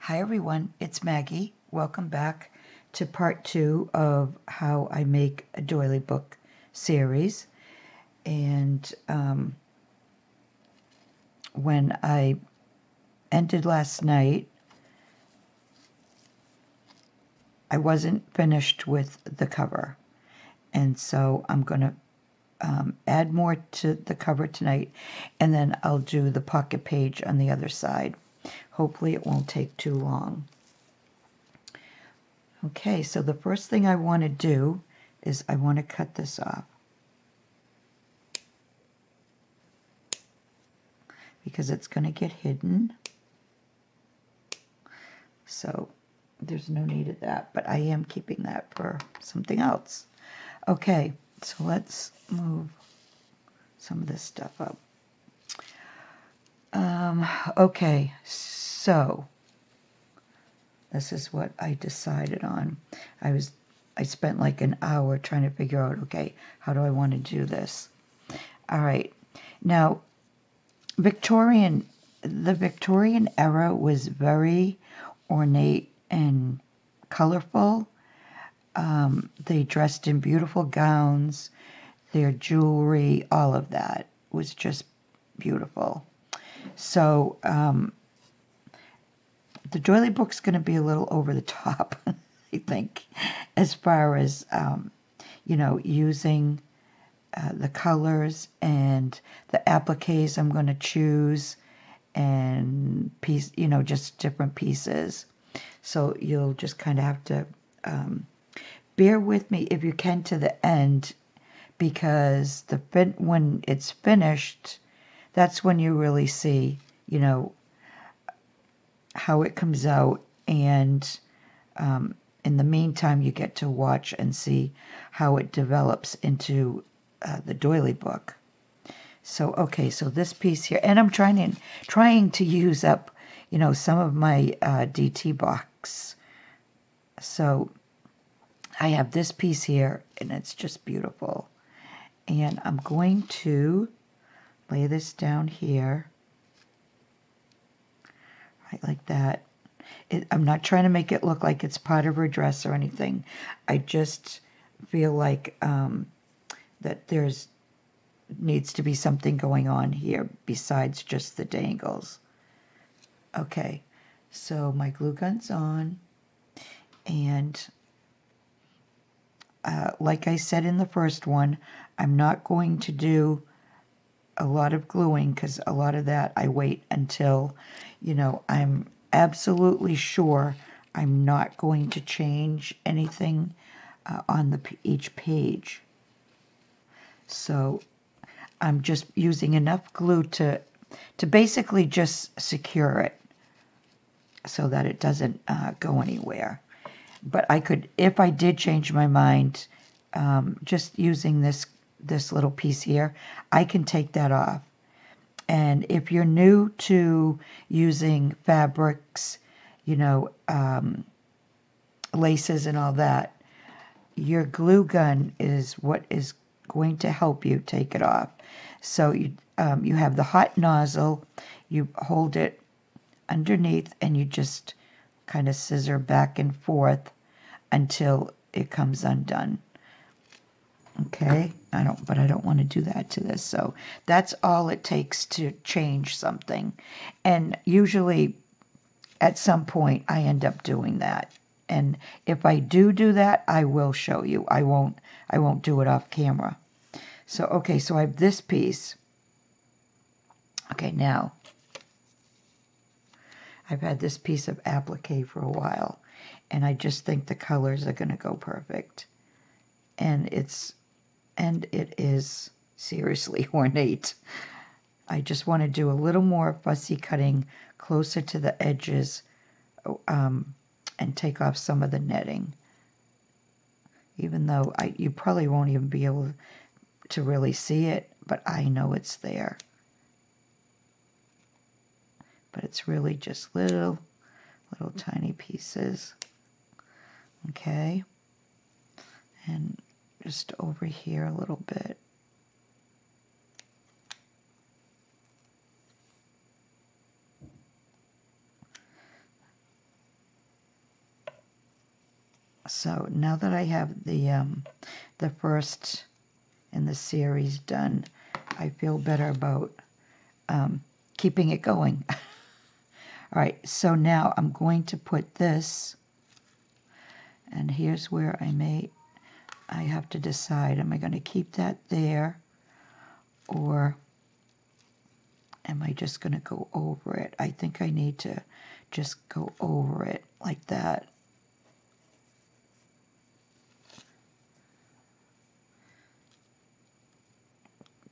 Hi everyone, it's Maggie. Welcome back to part 2 of how I make a doily book series. And when I ended last night, I wasn't finished with the cover. And so I'm going to add more to the cover tonight, and then I'll do the pocket page on the other side. Hopefully it won't take too long. Okay, so the first thing I want to do is I want to cut this off, because it's going to get hidden. So there's no need of that, but I am keeping that for something else. Okay, so let's move some of this stuff up. Okay, so this is what I decided on. I spent like an hour trying to figure out, okay, how do I want to do this? All right, now the Victorian era was very ornate and colorful. They dressed in beautiful gowns, their jewelry, all of that was just beautiful. So the doily book's going to be a little over the top, I think, as far as, using the colors and the appliques I'm going to choose, and just different pieces. So you'll just kind of have to bear with me if you can to the end, because when it's finished, that's when you really see, how it comes out. And in the meantime, you get to watch and see how it develops into the doily book. So, okay, so this piece here, and I'm trying to use up, some of my DT box. So I have this piece here, and it's just beautiful. And I'm going to lay this down here, right like that. I'm not trying to make it look like it's part of her dress or anything. I just feel like that there's needs to be something going on here besides just the dangles. Okay, so my glue gun's on, and like I said in the first one, I'm not going to do a lot of gluing, because a lot of that I wait until, I'm absolutely sure I'm not going to change anything on each page. So I'm just using enough glue to basically just secure it so that it doesn't go anywhere. But I could, if I did change my mind, just using this little piece here, I can take that off. And if you're new to using fabrics, laces and all that, your glue gun is what is going to help you take it off. So you have the hot nozzle, you hold it underneath, and you just kind of scissor back and forth until it comes undone. Okay, but I don't want to do that to this. So that's all it takes to change something. And usually at some point I end up doing that. And if I do that, I will show you. I won't do it off camera. So, okay, so I have this piece. Okay, now I've had this piece of applique for a while, and I just think the colors are going to go perfect. And it is seriously ornate. I just want to do a little more fussy cutting closer to the edges, and take off some of the netting. Even though you probably won't even be able to really see it, but I know it's there. But it's really just little tiny pieces. Okay. And just over here a little bit. So now that I have the first in the series done, I feel better about keeping it going. All right, so now I'm going to put this, and here's where I have to decide, am I going to keep that there, or am I just going to go over it? I think I need to just go over it like that.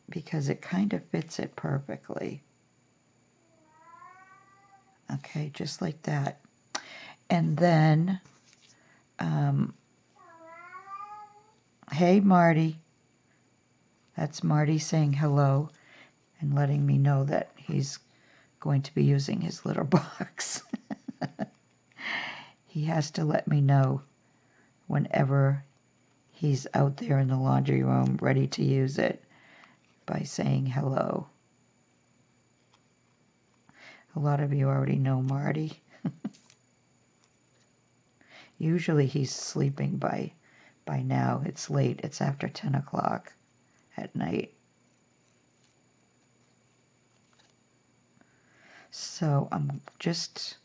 Because it kind of fits it perfectly. Okay, just like that. And then, hey Marty. That's Marty saying hello and letting me know that he's going to be using his litter box. He has to let me know whenever he's out there in the laundry room ready to use it by saying hello. A lot of you already know Marty. Usually he's sleeping by now. It's late. It's after 10 o'clock at night. So I'm just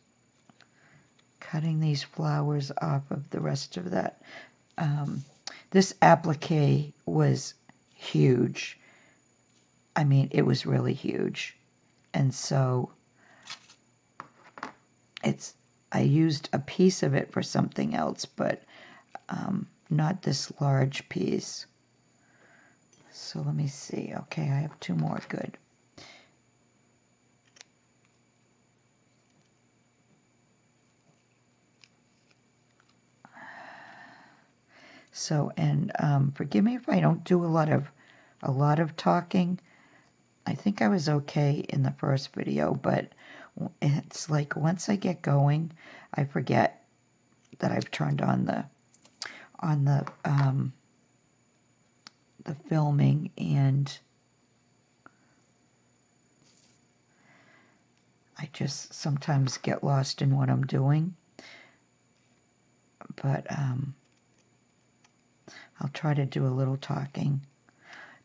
cutting these flowers off of the rest of that. This applique was huge. I mean, it was really huge. And so I used a piece of it for something else, but not this large piece. So let me see. Okay, I have two more. Good. So, and forgive me if I don't do a lot of talking. I think I was okay in the first video, but it's like once I get going, I forget that I've turned on the filming, and I just sometimes get lost in what I'm doing. But I'll try to do a little talking.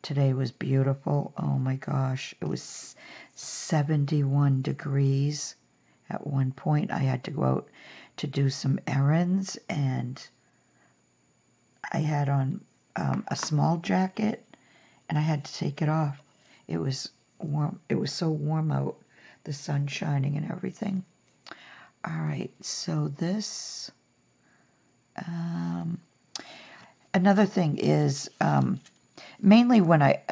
Today was beautiful. Oh my gosh, it was 71 degrees. At one point, I had to go out to do some errands, and I had on a small jacket, and I had to take it off. It was warm. It was so warm out, the sun shining and everything. All right, so this. Another thing is, mainly when I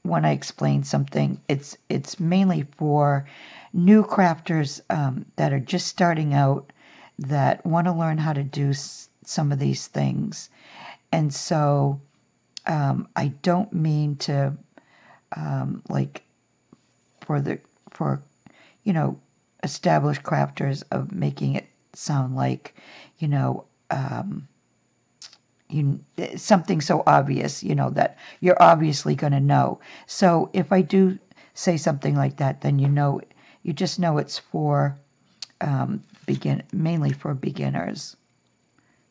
explain something, it's mainly for new crafters that are just starting out, that want to learn how to do some of these things. And so I don't mean to like for established crafters of making it sound like something so obvious, that you're obviously going to know. So if I do say something like that, then you just know it's for mainly for beginners.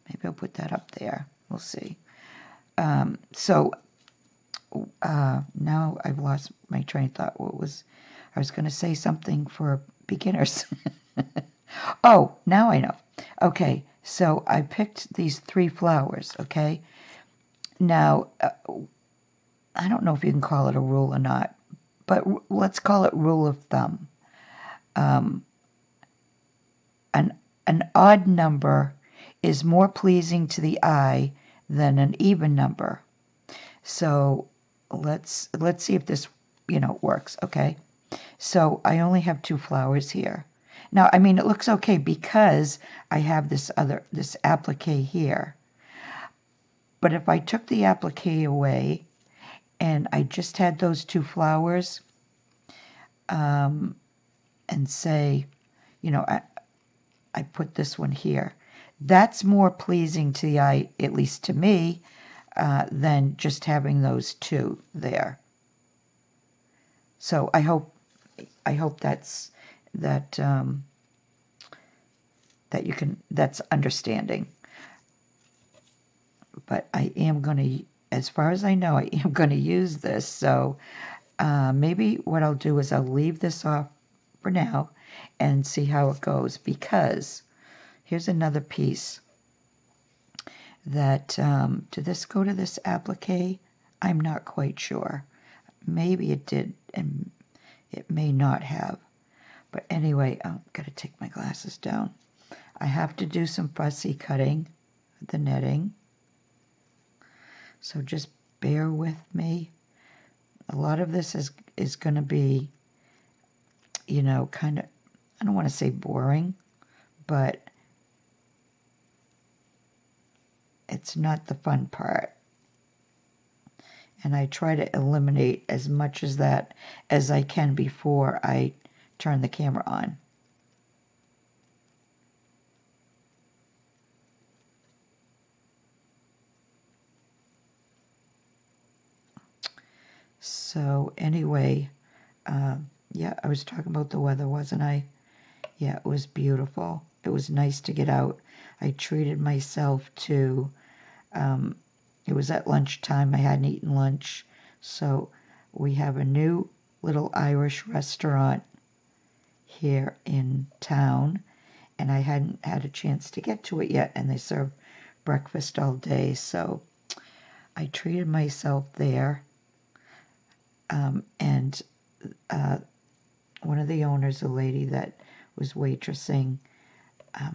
Maybe I'll put that up there. We'll see. So now I've lost my train of thought. I was going to say something for beginners. Oh, now I know. Okay, so I picked these 3 flowers, okay? Now, I don't know if you can call it a rule or not, but let's call it rule of thumb. An odd number is more pleasing to the eye than an even number. So let's see if this works, okay? So I only have 2 flowers here. Now, I mean, it looks okay because I have this applique here. But if I took the applique away and I just had those 2 flowers, and say, I put this one here, that's more pleasing to the eye, at least to me, than just having those 2 there. So I hope that's that you can, that's understanding. but I am going to, as far as I know, I am going to use this. So maybe what I'll do is I'll leave this off for now and see how it goes, because here's another piece that, did this go to this applique? I'm not quite sure. Maybe it did, and it may not have. But anyway, I've got to take my glasses down. I have to do some fussy cutting, the netting. So just bear with me. A lot of this is going to be, you know, kind of, I don't want to say boring, but it's not the fun part. And I try to eliminate as much as that as I can before I turn the camera on. So anyway, yeah, I was talking about the weather, wasn't I? Yeah, it was beautiful. It was nice to get out. I treated myself to, it was at lunchtime. I hadn't eaten lunch. So we have a new little Irish restaurant here in town, and I hadn't had a chance to get to it yet, and they serve breakfast all day. So I treated myself there. And one of the owners, a lady that was waitressing,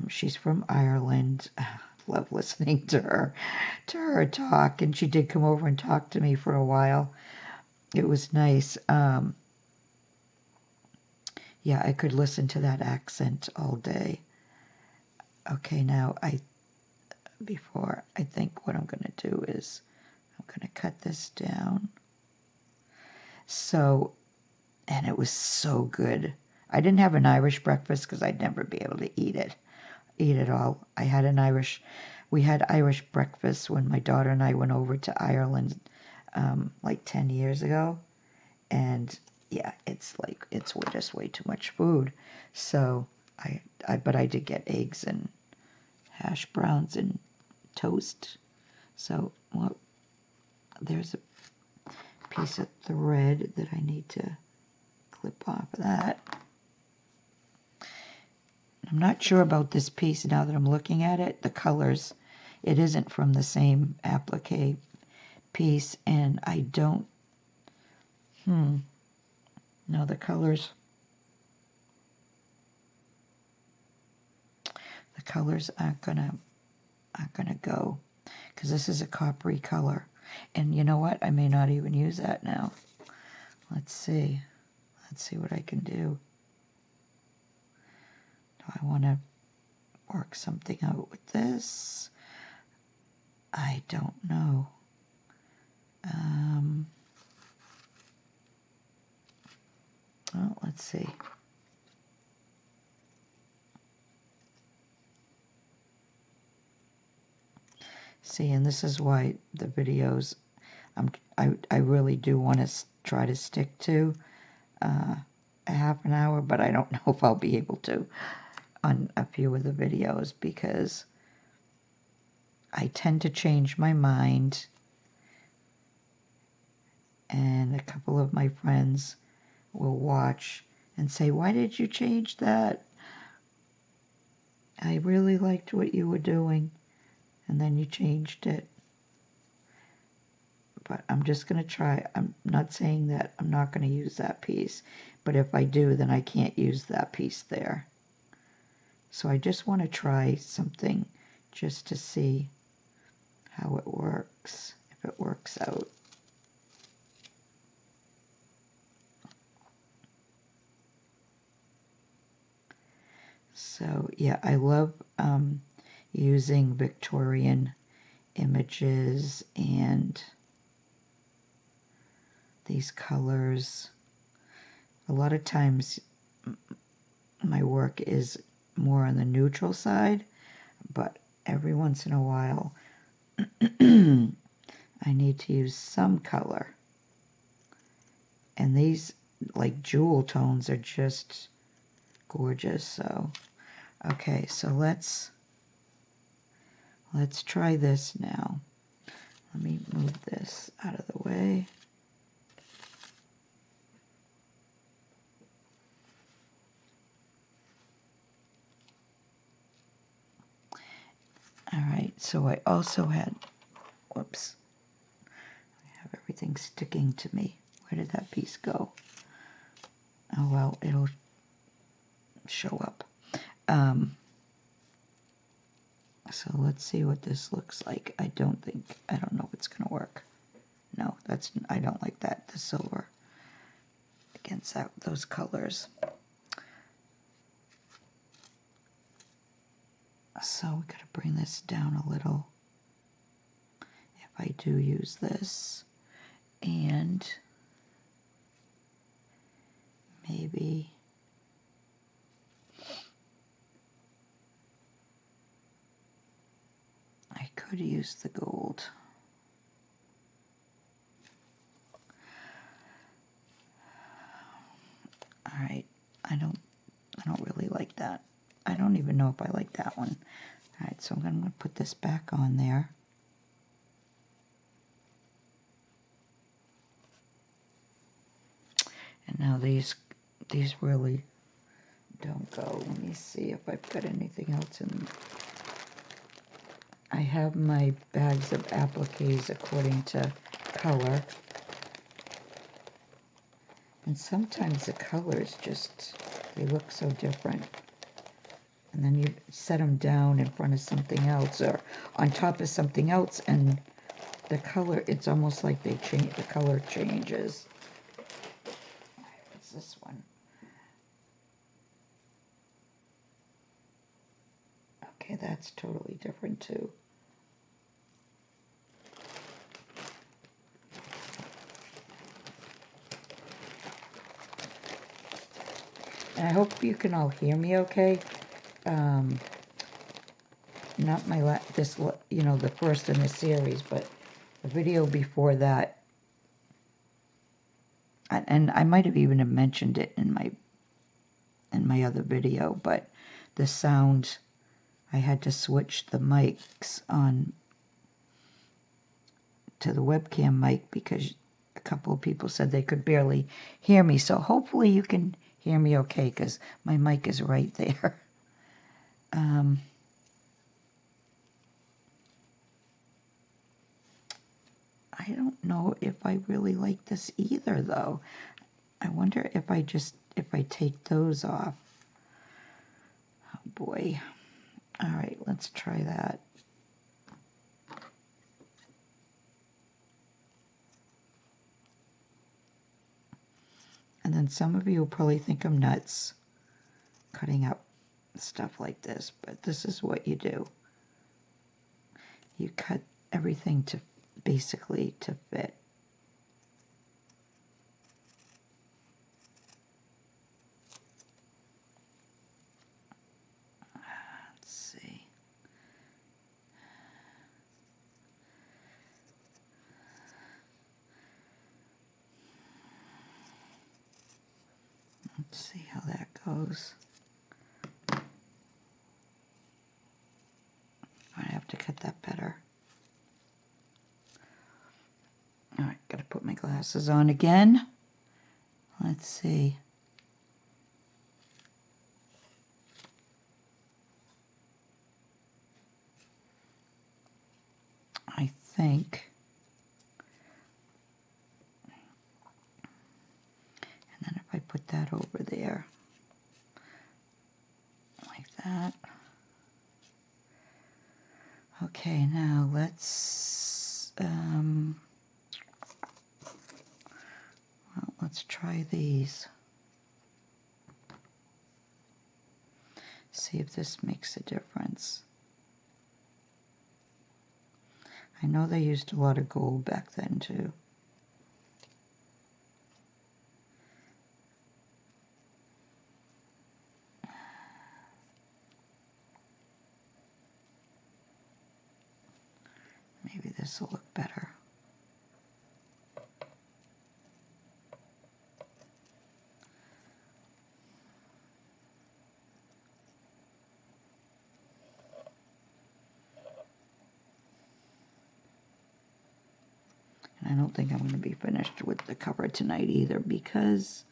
she's from Ireland. Love listening to her talk, and she did come over and talk to me for a while. It was nice. Yeah, I could listen to that accent all day. Okay, now before I think what I'm going to do is I'm going to cut this down. So, and it was so good. I didn't have an Irish breakfast because I'd never be able to eat it all. We had Irish breakfast when my daughter and I went over to Ireland like 10 years ago. And yeah, it's just way too much food. So but I did get eggs and hash browns and toast. So, well, there's a piece of thread that I need to clip off of that. I'm not sure about this piece now that I'm looking at it. The colors, it isn't from the same applique piece, and I don't, no, the colors aren't gonna go, because this is a coppery color. And you know what? I may not even use that now. Let's see what I can do. Do I want to work something out with this? I don't know. Well, let's see. See, and this is why the videos, I really do want to try to stick to a half an hour, but I don't know if I'll be able to on a few of the videos, because I tend to change my mind, and a couple of my friends will watch and say, "Why did you change that? I really liked what you were doing, and then you changed it." But I'm just going to try. I'm not saying that I'm not going to use that piece, but if I do, then I can't use that piece there. So I just want to try something just to see how it works, if it works out. So yeah, I love using Victorian images and these colors. A lot of times my work is more on the neutral side, but every once in a while I need to use some color. And these like jewel tones are just gorgeous. So okay, so let's try this now. Let me move this out of the way. All right, so I also had, whoops, I have everything sticking to me. Where did that piece go? Oh, well, it'll show up. So let's see what this looks like. I don't know if it's going to work. No, I don't like that, the silver against those colors. So we got to bring this down a little if I do use this. And maybe I could use the gold. All right, I don't really like that. I don't even know if I like that one. All right, so I'm going to put this back on there. And now these really don't go. Let me see if I've got anything else in. I have my bags of appliques according to color. And sometimes the colors just, they look so different. And then you set them down in front of something else or on top of something else, and the color, it's almost like they change, the color changes. What's this one? Okay, that's totally different too. And I hope you can all hear me okay. Not my the first in the series, but the video before that. And I might have even mentioned it in my other video, but the sound, I had to switch the mics on to the webcam mic because a couple of people said they could barely hear me. So hopefully you can hear me okay because my mic is right there. I don't know if I really like this either, though. I wonder if I take those off. Oh boy. All right, let's try that. And then some of you will probably think I'm nuts cutting up stuff like this, but this is what you do. You cut everything to basically to fit. Let's see. Let's see how that goes. I have to cut that better. All right, gotta put my glasses on again. Let's see. I think. And then if I put that over there, like that. Okay, now let's try these. See if this makes a difference. I know they used a lot of gold back then too. Maybe this will look better. I don't think I'm going to be finished with the cover tonight either, because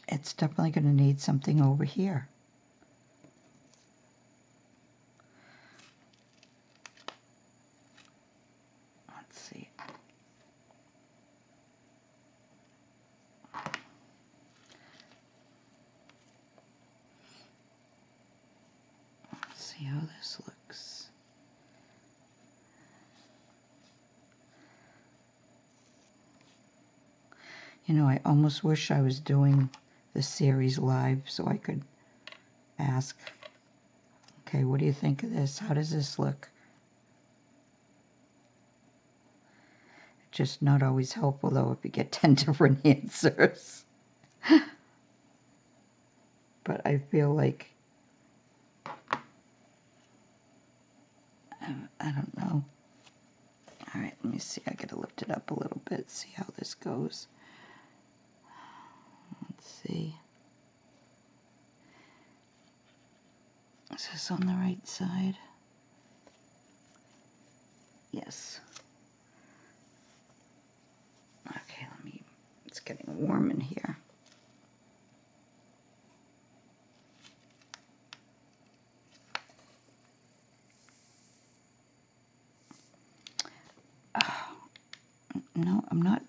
it's definitely going to need something over here. Let's see. Let's see how this looks. You know, I almost wish I was doing the series live so I could ask, okay, what do you think of this? How does this look? Just not always helpful, though, if you get 10 different answers. But I feel like, I don't know. All right, let me see. I gotta lift it up a little bit, see how this goes. Let's see. Is this on the right side? Yes. Okay, it's getting warm in here. Oh, no, I'm not.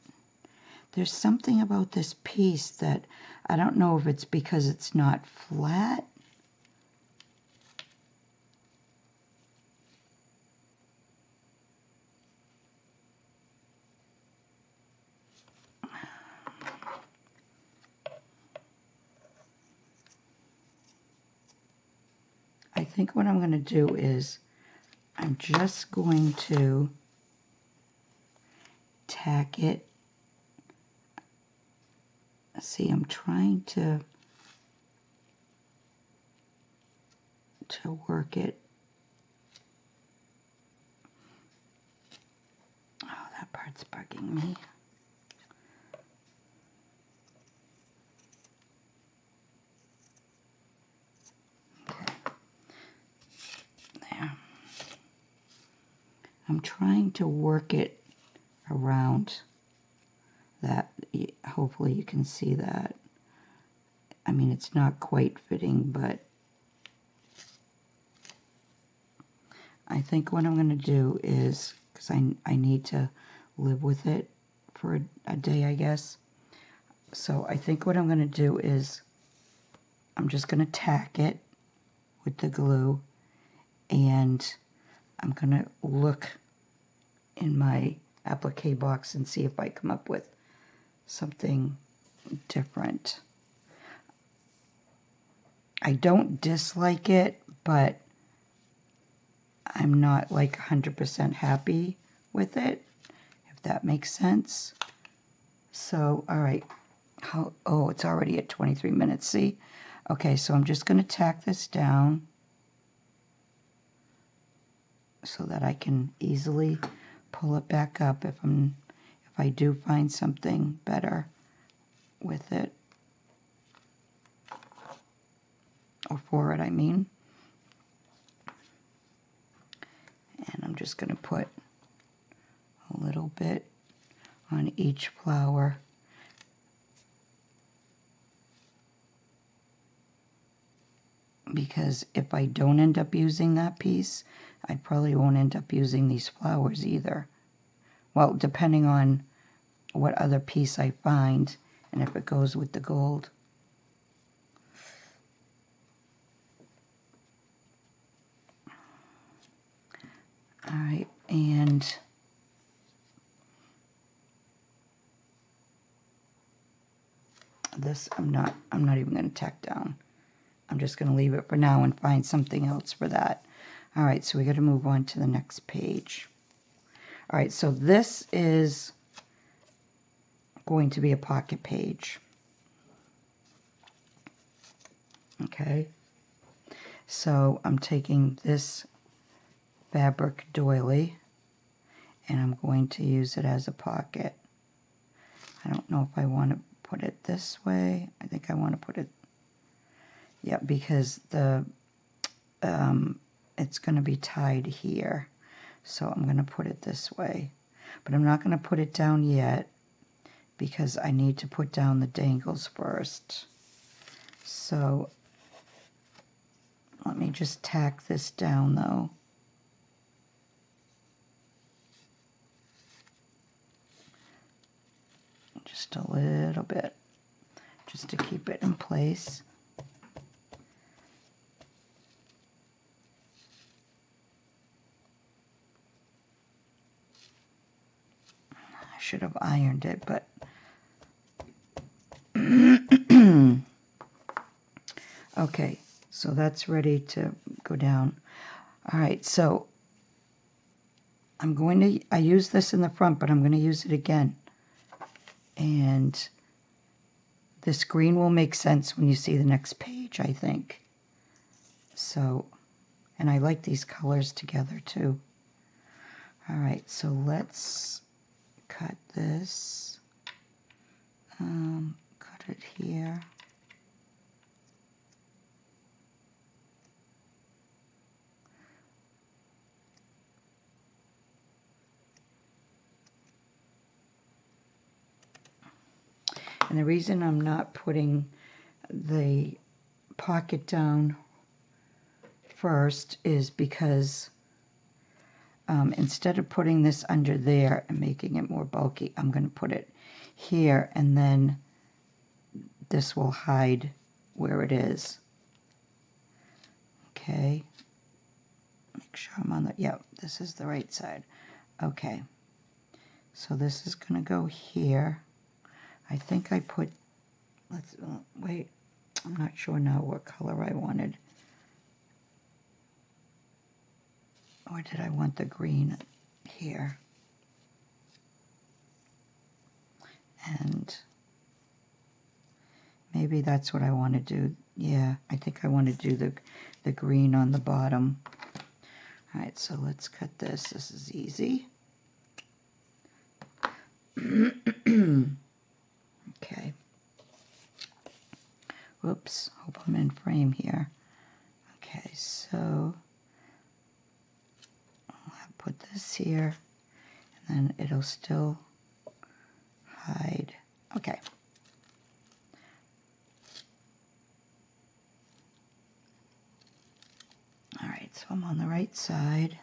There's something about this piece that I don't know if it's because it's not flat. I think what I'm going to do is I'm just going to tack it. See, I'm trying to work it. Oh, that part's bugging me. Okay. There. I'm trying to work it around that. Hopefully you can see that. I mean, it's not quite fitting, but I think what I'm going to do is, because I need to live with it for a day, I guess. So I think what I'm going to do is I'm just going to tack it with the glue, and I'm going to look in my applique box and see if I come up with something different. I don't dislike it, but I'm not like 100% happy with it, if that makes sense. So, all right. Oh, it's already at 23 minutes, see? Okay, so I'm just going to tack this down so that I can easily pull it back up if I do find something better with it. Or for it, I mean. And I'm just going to put a little bit on each flower. Because if I don't end up using that piece, I probably won't end up using these flowers either. Well, depending on what other piece I find and if it goes with the gold. All right, and this I'm not even going to tack down. I'm just going to leave it for now and find something else for that. All right, so we got to move on to the next page. All right, so this is going to be a pocket page. Okay, so I'm taking this fabric doily and I'm going to use it as a pocket. I don't know if I want to put it this way. I think I want to put it, yeah, because the it's going to be tied here. So I'm going to put it this way. but I'm not going to put it down yet because I need to put down the dangles first. So let me just tack this down though. Just a little bit, just to keep it in place. I should have ironed it, but okay, so that's ready to go down. All right, so I use this in the front, but I'm going to use it again. And this green will make sense when you see the next page, I think. So, and I like these colors together too. All right, so let's cut this. Cut it here. And the reason I'm not putting the pocket down first is because instead of putting this under there and making it more bulky, I'm going to put it here, and then this will hide where it is. Okay. Make sure I'm on the, yep, this is the right side. Okay. So this is going to go here. I think I put, let's, wait, I'm not sure now what color I wanted. Or did I want the green here? And maybe that's what I want to do. Yeah, I think I want to do the green on the bottom. All right, so let's cut this. This is easy. Okay. Whoops, hope I'm in frame here. Okay, so I'll put this here, and then it'll still hide. Okay. All right, so I'm on the right side.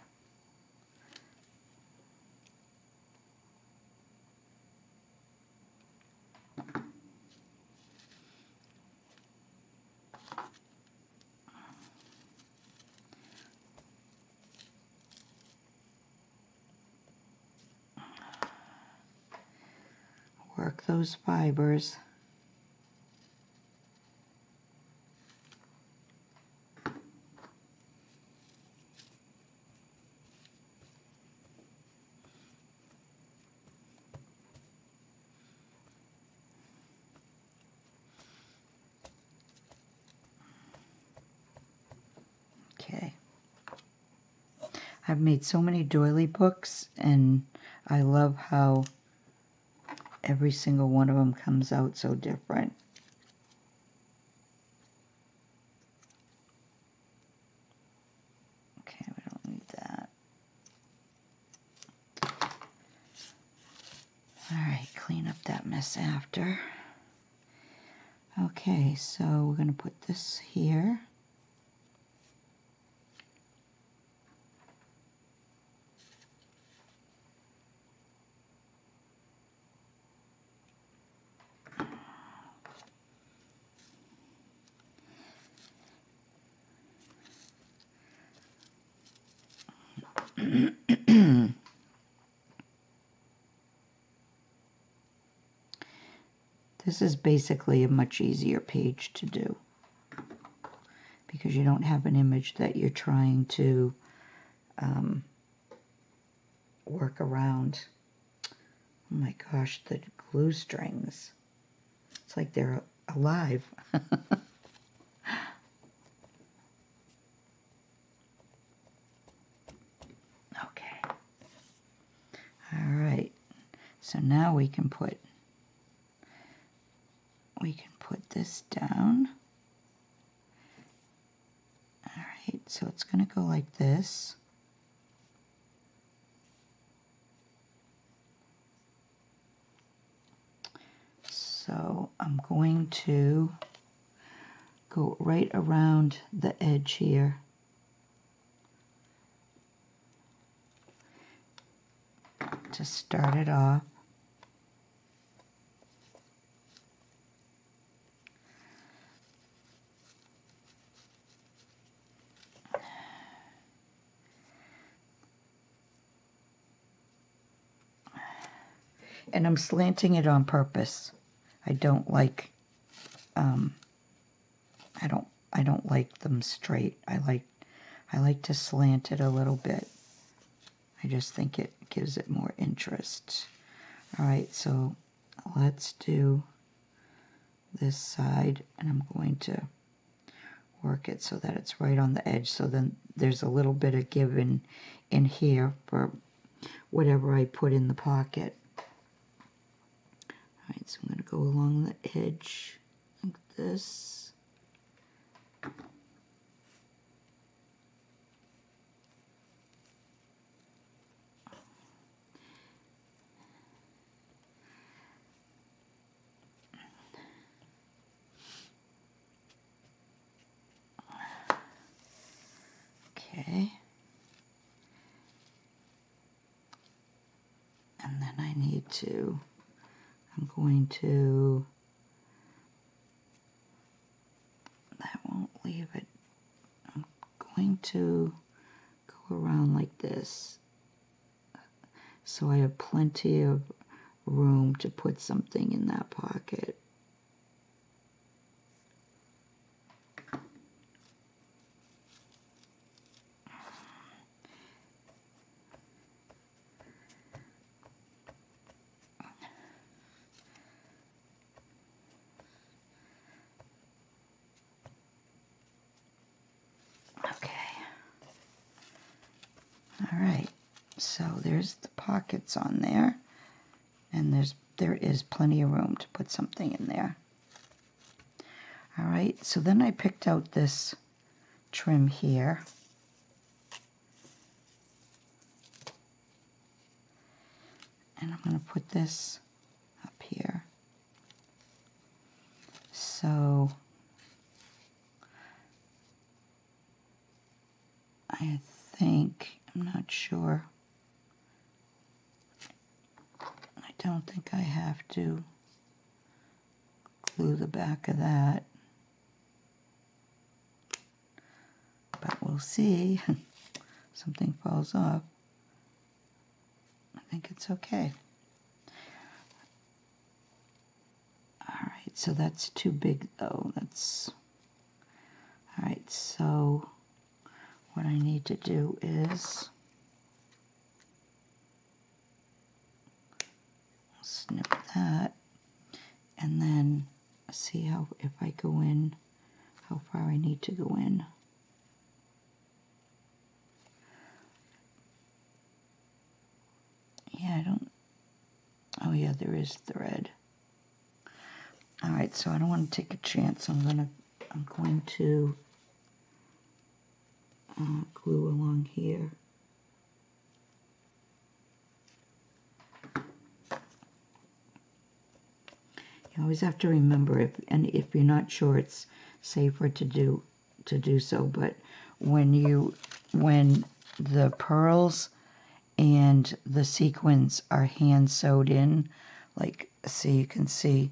Work those fibers. Okay. I've made so many doily books, and I love how every single one of them comes out so different. Okay, we don't need that. All right, clean up that mess after. Okay, so we're going to put this here. This is basically a much easier page to do because you don't have an image that you're trying to work around. Oh my gosh, the glue strings. It's like they're alive. Okay. All right. So now we can put this down. All right. So it's going to go like this. I'm going to go right around the edge here. To start it off. And I'm slanting it on purpose. I don't like I don't like them straight. I like to slant it a little bit. I just think it gives it more interest. All right, so let's do this side, and I'm going to work it so that it's right on the edge, so then there's a little bit of give in here for whatever I put in the pocket. All right, so I'm going to go along the edge like this. Okay. And then I need to, I'm going to, that won't leave it. I'm going to go around like this so I have plenty of room to put something in that pocket. Okay. All right. So there's the pockets on there, and there is plenty of room to put something in there. All right. So then I picked out this trim here. And I'm going to put this up here. So I think, I'm not sure. I don't think I have to glue the back of that. But we'll see. Something falls off. I think it's okay. Alright, so that's too big though. Alright, so what I need to do is snip that and then see how, if I go in, how far I need to go in. Yeah, I don't, oh yeah, there is thread. Alright, so I don't want to take a chance. I'm going to glue along here. You always have to remember, if you're not sure, it's safer to do so. But when the pearls and the sequins are hand sewed in, like, see, you can see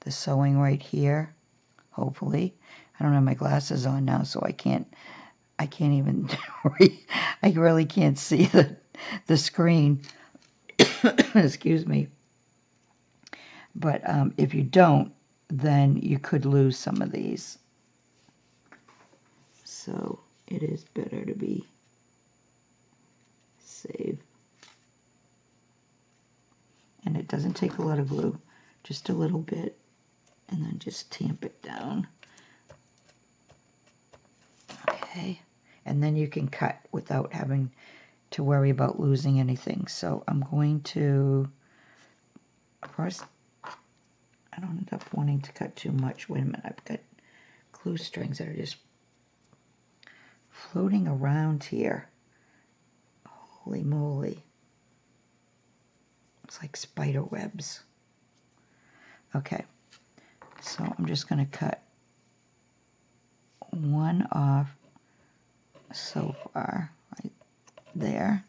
the sewing right here. Hopefully, I don't have my glasses on now, so I can't even I really can't see the screen. Excuse me. But if you don't, then you could lose some of these. So it is better to be safe. And it doesn't take a lot of glue, just a little bit, and then just tamp it down. Okay, and then you can cut without having to worry about losing anything. So I'm going to, of course, I don't end up wanting to cut too much. Wait a minute, I've got glue strings that are just floating around here. Holy moly. It's like spider webs. Okay, So I'm just going to cut one off so far, right there,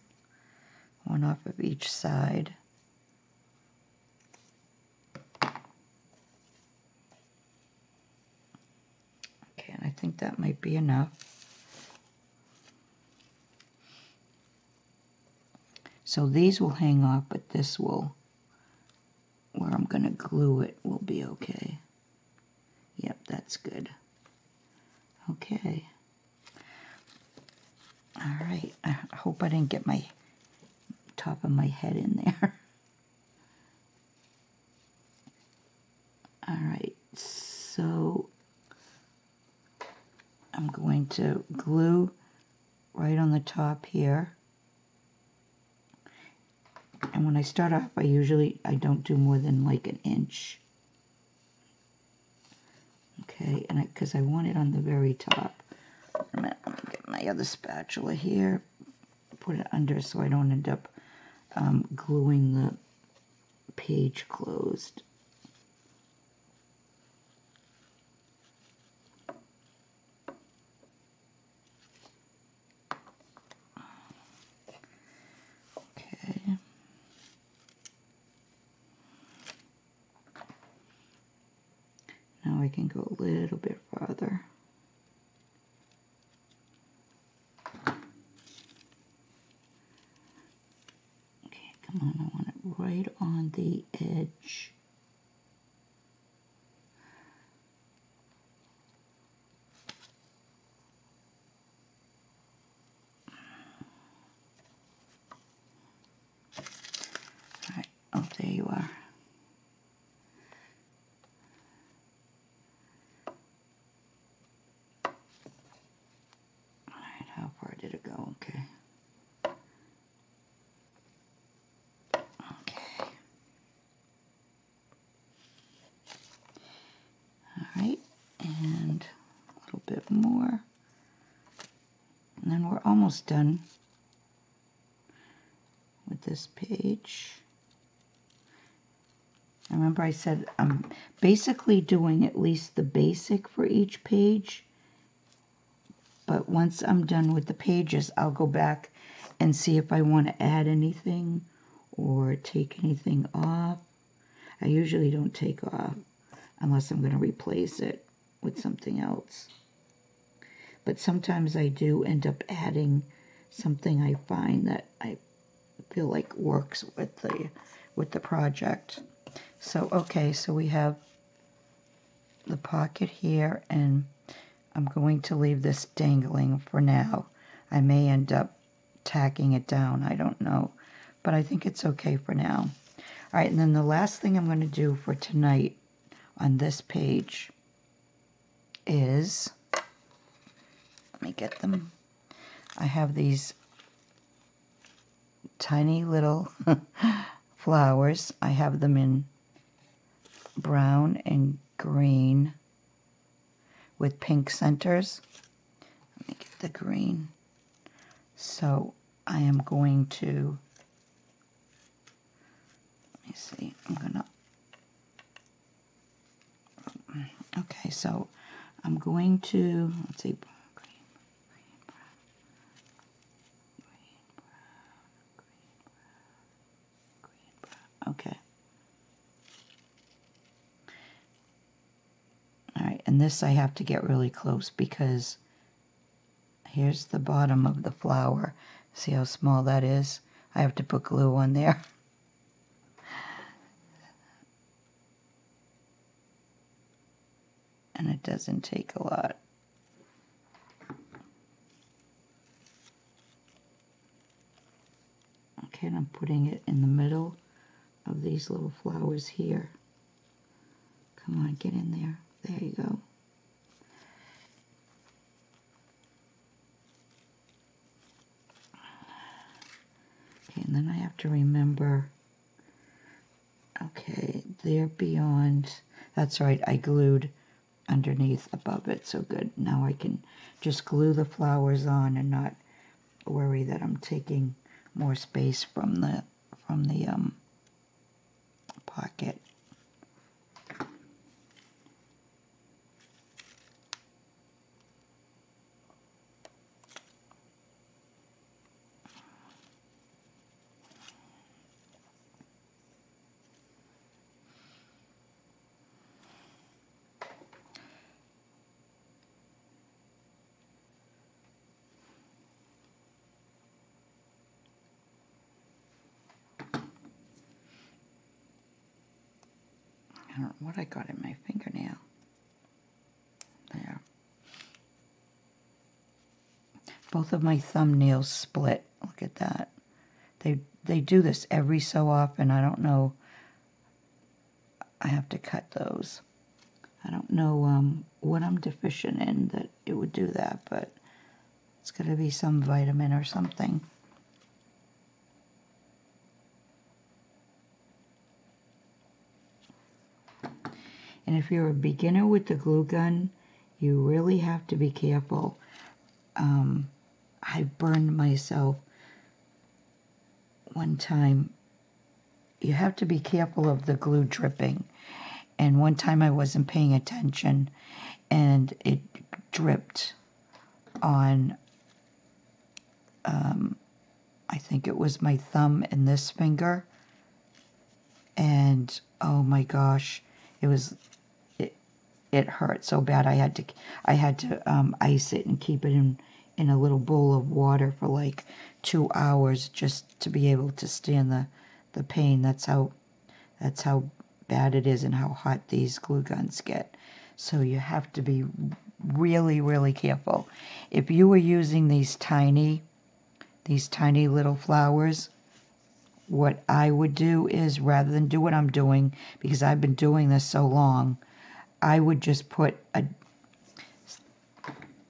one off of each side. Okay, and I think that might be enough. So these will hang off, but this will, where I'm going to glue it, will be okay. Yep, that's good. Okay. All right. I hope I didn't get my top of my head in there. All right. So I'm going to glue right on the top here. And when I start off, I don't do more than like an inch. Okay, and because I want it on the very top. I'm gonna get my other spatula here, put it under so I don't end up gluing the page closed. Okay. Now I can go a little bit farther. Okay, come on, I want it right on the edge. All right, oh, there you are. All right, how far did it go? Okay. Okay. All right, and a little bit more. And then we're almost done with this page. Remember I said I'm basically doing at least the basic for each page, but once I'm done with the pages, I'll go back and see if I want to add anything or take anything off. I usually don't take off unless I'm going to replace it with something else. But sometimes I do end up adding something I find that I feel like works with the project. So okay, so we have the pocket here, and I'm going to leave this dangling for now. I may end up tacking it down, I don't know, but I think it's okay for now. All right, and then the last thing I'm going to do for tonight on this page is, let me get them. I have these tiny little flowers. I have them in brown and green with pink centers. Let me get the green. So I am going to, let me see, okay, so I'm going to, let's see, okay. All right, and this I have to get really close because here's the bottom of the flower. See how small that is? I have to put glue on there. And it doesn't take a lot. Okay, and I'm putting it in the middle of these little flowers here. Come on, get in there. There you go. Okay, and then I have to remember, okay, they're beyond, that's right, I glued underneath above it, so good. Now I can just glue the flowers on and not worry that I'm taking more space from the pocket. don't know what I got in my fingernail. There. Both of my thumbnails split. Look at that. They do this every so often. I don't know. I have to cut those. I don't know what I'm deficient in that it would do that, but it's going to be some vitamin or something. And if you're a beginner with the glue gun, you really have to be careful. I burned myself one time. You have to be careful of the glue dripping. And one time I wasn't paying attention and it dripped on, I think it was my thumb and this finger. And oh my gosh, it hurt so bad. I had to ice it and keep it in a little bowl of water for like 2 hours just to be able to stand the pain. That's how bad it is and how hot these glue guns get. So you have to be really, really careful. If you were using these tiny little flowers, what I would do is, rather than do what I'm doing, because I've been doing this so long, I would just put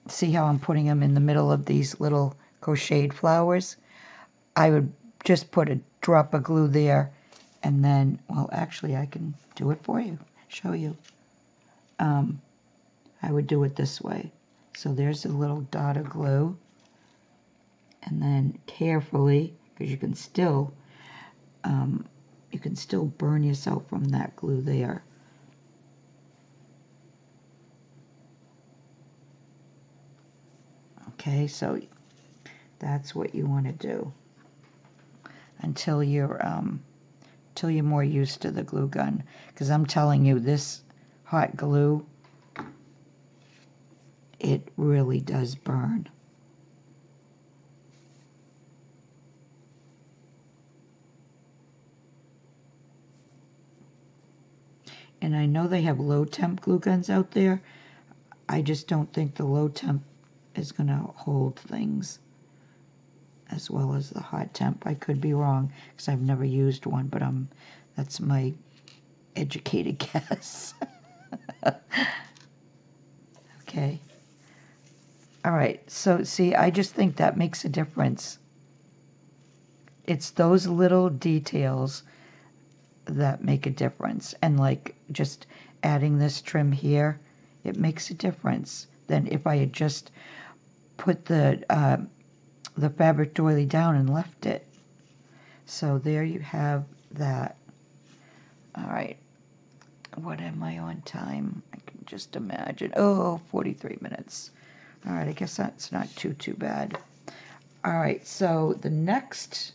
see how I'm putting them in the middle of these little crocheted flowers? I would just put a drop of glue there, and then, well, actually I can do it for you, show you. I would do it this way. So there's a little dot of glue, and then carefully, because you can still burn yourself from that glue there. Okay, so that's what you want to do until you're more used to the glue gun. Because I'm telling you, this hot glue, it really does burn. And I know they have low temp glue guns out there. I just don't think the low temp is going to hold things as well as the hot temp. I could be wrong because I've never used one, but that's my educated guess. Okay. All right. So see, I just think that makes a difference. It's those little details that make a difference. And like just adding this trim here, it makes a difference than if I had just put the fabric doily down and left it. So there you have that. All right. What am I on time? I can just imagine. Oh, 43 minutes. All right, I guess that's not too bad. All right, so the next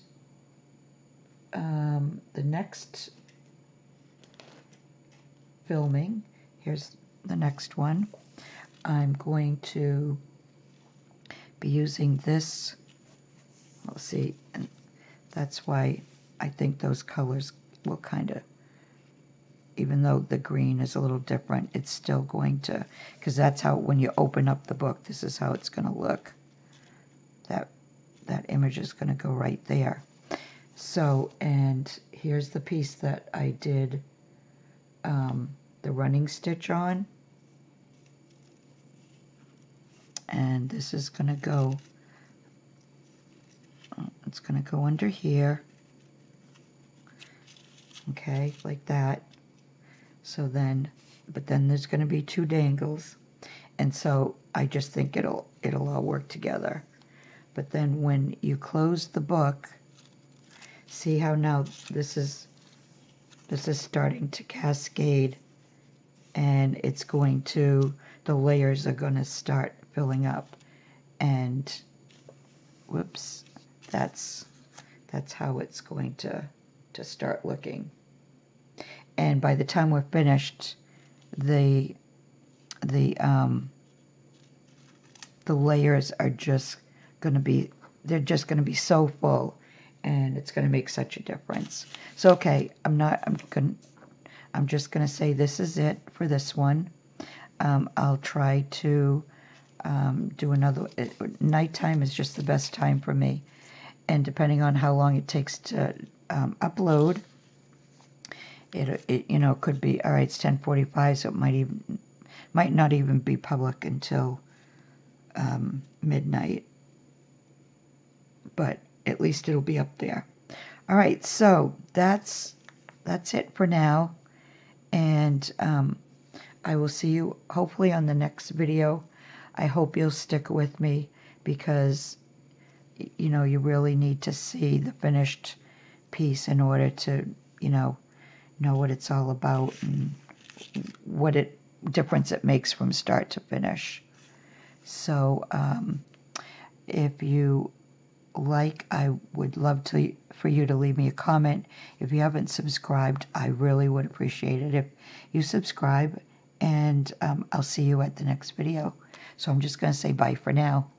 filming, here's the next one. I'm going to be using this. We'll see, and that's why I think those colors will kind of, even though the green is a little different, it's still going to, because that's how, when you open up the book, this is how it's going to look. That image is going to go right there. So, and here's the piece that I did the running stitch on. And this is going to go, it's going to go under here. Okay, like that. So then, but then there's going to be 2 dangles. And so I just think it'll all work together. But then when you close the book, see how now this is starting to cascade, and it's going to, the layers are going to start filling up, and whoops, that's how it's going to start looking. And by the time we're finished, the layers are just going to be, they're just going to be so full, and it's going to make such a difference. So okay, I'm I'm just going to say this is it for this one. I'll try to do another. Nighttime is just the best time for me. And depending on how long it takes to upload, it could be, all right, it's 10:45, so it might not even be public until midnight. But at least it'll be up there. All right, so that's it for now. And I will see you hopefully on the next video. I hope you'll stick with me because, you really need to see the finished piece in order to, know what it's all about and what difference it makes from start to finish. So if you like, I would love for you to leave me a comment. If you haven't subscribed, I really would appreciate it if you subscribe, and I'll see you at the next video. So I'm just going to say bye for now.